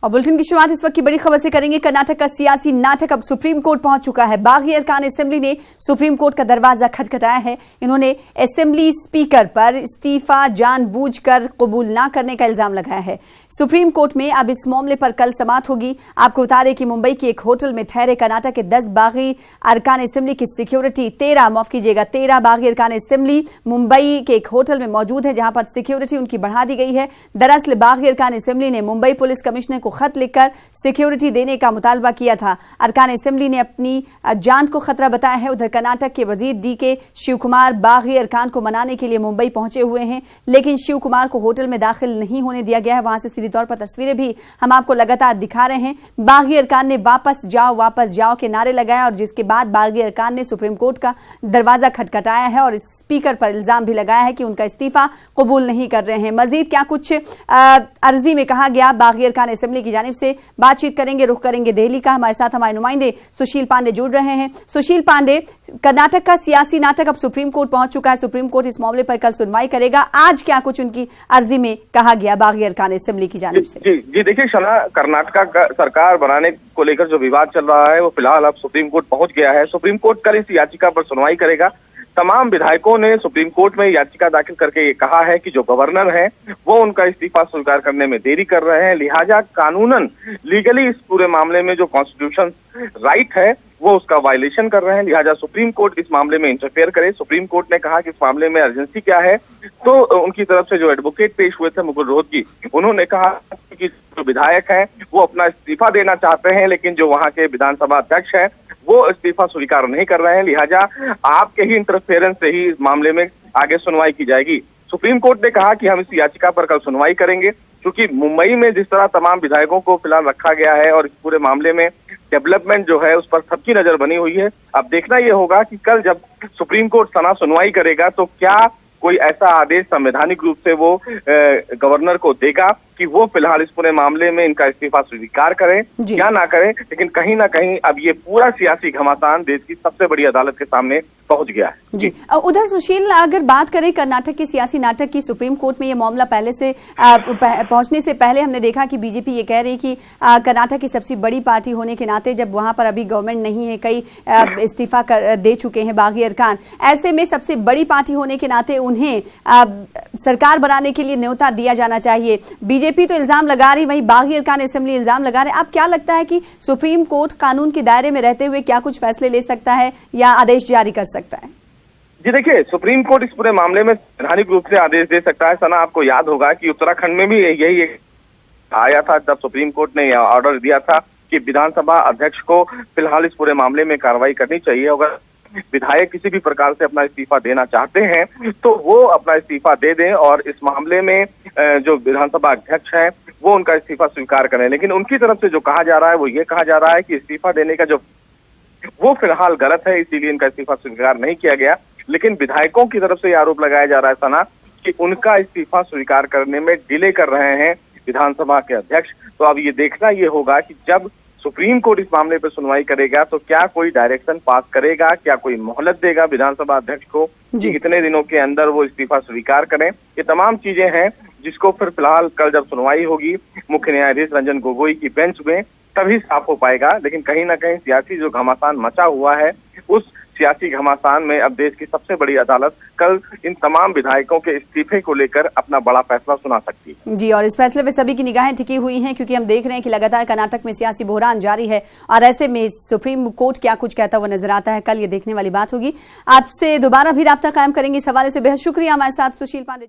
और बुलेटिन की शुरुआत इस वक्त की बड़ी खबर से करेंगे। कर्नाटक का सियासी नाटक अब सुप्रीम कोर्ट पहुंच चुका है। बागी अरकान असेंबली ने सुप्रीम कोर्ट का दरवाजा खटखटाया है। इन्होंने असेंबली स्पीकर पर इस्तीफा जानबूझकर कबूल न करने का इल्जाम लगाया है। सुप्रीम कोर्ट में अब इस मामले पर कल समाअत होगी। आपको बता दें कि मुंबई के एक होटल में ठहरे कर्नाटक के 10 बागी अरकान असेंबली की सिक्योरिटी 13 बागी अरकान असेंबली मुंबई के एक होटल में मौजूद है, जहां पर सिक्योरिटी उनकी बढ़ा दी गई है। दरअसल बागी अरकान असेंबली ने मुंबई पुलिस कमिश्नर को खत लिखकर सिक्योरिटी देने का मुतालबा किया था। अरकान असेंबली ने अपनी जान को खतरा बताया है। उधर कर्नाटक के वजीर डीके शिव कुमार बागी अरकान को मनाने के लिए मुंबई पहुंचे हुए हैं, लेकिन शिव कुमार को होटल में दाखिल नहीं होने दिया गया है। वहां से सीधी तौर पर तस्वीरें भी हम आपको लगातार दिखा रहे हैं। बागी अरकान ने वापस जाओ के नारे लगाए और जिसके बाद बागी अरकान ने सुप्रीम कोर्ट का दरवाजा खटखटाया है और स्पीकर पर इल्जाम भी लगाया है कि उनका इस्तीफा कबूल नहीं कर रहे हैं। मजीद क्या कुछ अर्जी में कहा गया बागी अरकान असेंबली की जानिब से, बातचीत करेंगे। रुख करेंगे दिल्ली का। हमारे साथ हमारे नुमाइंदे सुशील पांडे जुड़ रहे हैं। सुशील पांडे, कर्नाटक का सियासी नाटक अब सुप्रीम कोर्ट पहुंच चुका है। सुप्रीम कोर्ट इस मामले पर कल सुनवाई करेगा। आज क्या कुछ उनकी अर्जी में कहा गया बागी अरकान असेंबली की जानिब से? जी देखिए शना, कर्नाटक का सरकार बनाने को लेकर जो विवाद चल रहा है वो फिलहाल अब सुप्रीम कोर्ट पहुंच गया है। सुप्रीम कोर्ट कल इस याचिका पर सुनवाई करेगा। तमाम विधायकों ने सुप्रीम कोर्ट में याचिका दाखिल करके ये कहा है कि जो गवर्नर हैं वो उनका इस्तीफा स्वीकार करने में देरी कर रहे हैं, लिहाजा कानूनन लीगली इस पूरे मामले में जो कॉन्स्टिट्यूशन राइट है वो उसका वायलेशन कर रहे हैं, लिहाजा सुप्रीम कोर्ट इस मामले में इंटरफेयर करे। सुप्रीम कोर्ट ने कहा कि इस मामले में अर्जेंसी क्या है, तो उनकी तरफ से जो एडवोकेट पेश हुए थे मुकुल रोहतगी, उन्होंने कहा कि जो विधायक हैं वो अपना इस्तीफा देना चाहते हैं, लेकिन जो वहां के विधानसभा अध्यक्ष हैं वो इस्तीफा स्वीकार नहीं कर रहे हैं, लिहाजा आपके ही इंटरफेरेंस से ही इस मामले में आगे सुनवाई की जाएगी। सुप्रीम कोर्ट ने कहा कि हम इस याचिका पर कल सुनवाई करेंगे, क्योंकि मुंबई में जिस तरह तमाम विधायकों को फिलहाल रखा गया है और इस पूरे मामले में डेवलपमेंट जो है उस पर सबकी नजर बनी हुई है। अब देखना यह होगा कि कल जब सुप्रीम कोर्ट सना सुनवाई करेगा तो क्या कोई ऐसा आदेश संवैधानिक रूप से वो गवर्नर को देगा कि वो फिलहाल इस पूरे मामले में इनका इस्तीफा स्वीकार करें या ना करें। लेकिन कहीं ना कहीं अब ये पूरा सियासी घमासान देश की सबसे बड़ी अदालत के सामने पहुंच गया है। जी उधर सुशील, अगर बात करें कर्नाटक के सियासी नाटक की, सुप्रीम कोर्ट में ये मामला पहले से पहुंचने से पहले हमने देखा कि बीजेपी ये कह रही कि कर्नाटक की सबसे बड़ी पार्टी होने के नाते जब वहां पर अभी गवर्नमेंट नहीं है, कई इस्तीफा दे चुके हैं बागी अरकान, ऐसे में सबसे बड़ी पार्टी होने के नाते उन्हें सरकार बनाने के लिए न्योता दिया जाना चाहिए। बीजेपी तो इल्जाम लगा रही, वहीं बागी अरकान असेंबली इल्जाम लगा रहे। अब क्या लगता है कि सुप्रीम कोर्ट कानून के दायरे में रहते हुए क्या कुछ फैसले ले सकता है या आदेश जारी कर सकता है? जी देखिए, सुप्रीम कोर्ट इस पूरे मामले में संवैधानिक रूप से आदेश दे सकता है। सना, आपको याद होगा कि उत्तराखंड में भी यही आया था जब सुप्रीम कोर्ट ने ऑर्डर दिया था कि विधानसभा अध्यक्ष को फिलहाल इस पूरे मामले में कार्रवाई करनी चाहिए। अगर विधायक किसी भी प्रकार से अपना इस्तीफा देना चाहते हैं तो वो अपना इस्तीफा दे दें और इस मामले में जो विधानसभा अध्यक्ष हैं वो उनका इस्तीफा स्वीकार करें। लेकिन उनकी तरफ से जो कहा जा रहा है वो ये कहा जा रहा है कि इस्तीफा देने का जो वो फिलहाल गलत है, इसीलिए इनका इस्तीफा स्वीकार नहीं किया गया। लेकिन विधायकों की तरफ से ये आरोप लगाया जा रहा है सना कि उनका इस्तीफा स्वीकार करने में डिले कर रहे हैं विधानसभा के अध्यक्ष। तो अब ये देखना ये होगा कि जब सुप्रीम कोर्ट इस मामले पर सुनवाई करेगा तो क्या कोई डायरेक्शन पास करेगा, क्या कोई मोहलत देगा विधानसभा अध्यक्ष को कि कितने दिनों के अंदर वो इस्तीफा स्वीकार करें। ये तमाम चीजें हैं जिसको फिर फिलहाल कल जब सुनवाई होगी मुख्य न्यायाधीश रंजन गोगोई की बेंच में तभी साफ हो पाएगा। लेकिन कहीं ना कहीं सियासी जो घमासान मचा हुआ है उस सियासी घमासान में अब देश की सबसे बड़ी अदालत कल इन तमाम विधायकों के इस्तीफे को लेकर अपना बड़ा फैसला सुना सकती है। जी, और इस फैसले पे सभी की निगाहें टिकी हुई हैं, क्योंकि हम देख रहे हैं कि लगातार कर्नाटक में सियासी बहरान जारी है और ऐसे में सुप्रीम कोर्ट क्या कुछ कहता हुआ नजर आता है। कल ये देखने वाली बात होगी। आपसे दोबारा भी राब्ता कायम करेंगे इस हवाले से। बेहद शुक्रिया हमारे साथ सुशील पांडे।